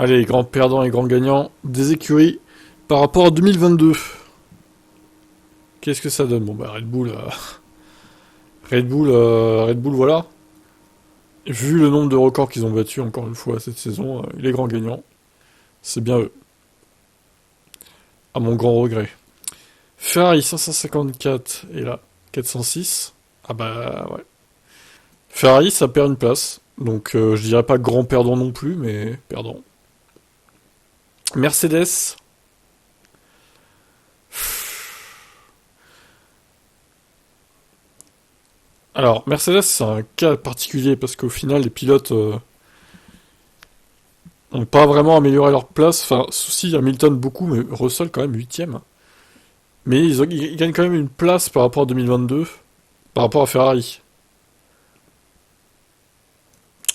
Allez, grand perdant et grand gagnant des écuries par rapport à 2022. Qu'est-ce que ça donne? Bon bah Red Bull, Red Bull, voilà. Vu le nombre de records qu'ils ont battus encore une fois cette saison, les grands gagnants, c'est bien eux. À mon grand regret. Ferrari 554 et là 406. Ah bah ouais. Ferrari ça perd une place, donc je dirais pas grand perdant non plus, mais perdant. Mercedes. Alors, Mercedes, c'est un cas particulier parce qu'au final, les pilotes n'ont pas vraiment amélioré leur place. Enfin, souci, Hamilton beaucoup, mais Russell quand même 8ème. Mais ils gagnent quand même une place par rapport à 2022, par rapport à Ferrari.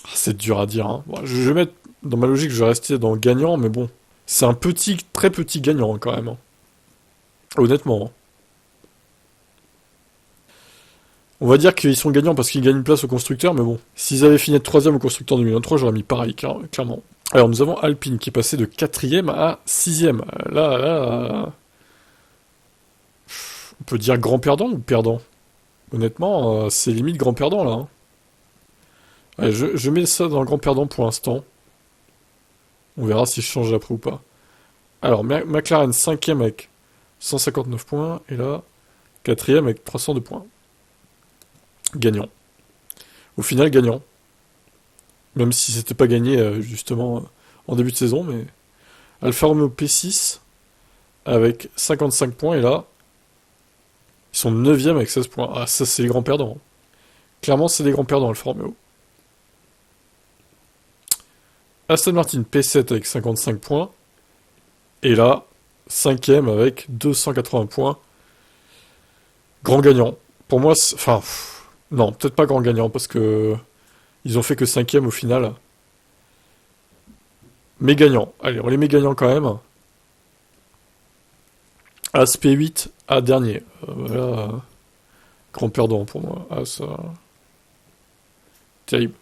Ah, c'est dur à dire, hein. Bon, je vais mettre, dans ma logique, je vais rester dans le gagnant, mais bon. C'est un petit, très petit gagnant quand même, hein. Honnêtement, hein. On va dire qu'ils sont gagnants parce qu'ils gagnent une place au constructeur, mais bon. S'ils avaient fini de 3ème au constructeur en 2023, j'aurais mis pareil, clairement. Alors nous avons Alpine qui est passé de 4ème à 6ème. Là, on peut dire grand perdant ou perdant? Honnêtement, c'est limite grand perdant là, hein. Allez, je mets ça dans le grand perdant pour l'instant. On verra si je change après ou pas. Alors, McLaren 5ème avec 159 points, et là, 4ème avec 302 points. Gagnant. Au final, gagnant. Même si c'était pas gagné, justement, en début de saison, mais... Alfa Romeo P6, avec 55 points, et là, ils sont 9ème avec 16 points. Ah, ça, c'est les grands perdants. Clairement, c'est des grands perdants, Alfa Romeo. Aston Martin P7 avec 55 points, et là, 5ème avec 280 points. Grand gagnant. Pour moi, enfin... Non, peut-être pas grand gagnant, parce que... Ils ont fait que 5ème au final. Mais gagnant. Allez, on les met gagnants quand même. As P8 à dernier. Voilà. Grand perdant pour moi. As. Terrible.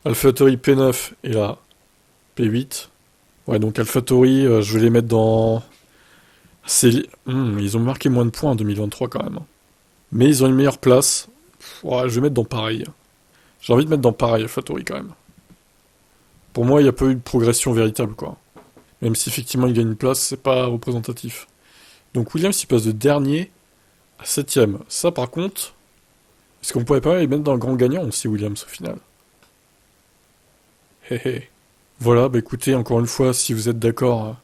AlphaTauri P9 et là P8. Ouais, donc AlphaTauri, je vais les mettre dans... ils ont marqué moins de points en 2023 quand même. Mais ils ont une meilleure place. Ouais, je vais mettre dans pareil. J'ai envie de mettre dans pareil AlphaTauri quand même. Pour moi, il n'y a pas eu de progression véritable, quoi. Même si effectivement il gagne une place, c'est pas représentatif. Donc Williams, il passe de dernier à 7ème. Ça, par contre, est-ce qu'on pourrait pas les mettre dans le grand gagnant aussi, Williams, au final? Hé hé. Voilà, bah écoutez, encore une fois, si vous êtes d'accord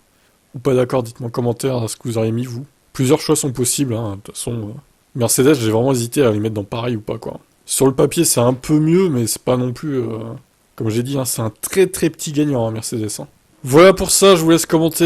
ou pas d'accord, dites-moi en commentaire ce que vous auriez mis, vous. Plusieurs choix sont possibles, hein, de toute façon. Mercedes, j'ai vraiment hésité à les mettre dans pareil ou pas, quoi. Sur le papier, c'est un peu mieux, mais c'est pas non plus... Comme j'ai dit, hein, c'est un très très petit gagnant, hein, Mercedes, hein. Voilà pour ça, je vous laisse commenter.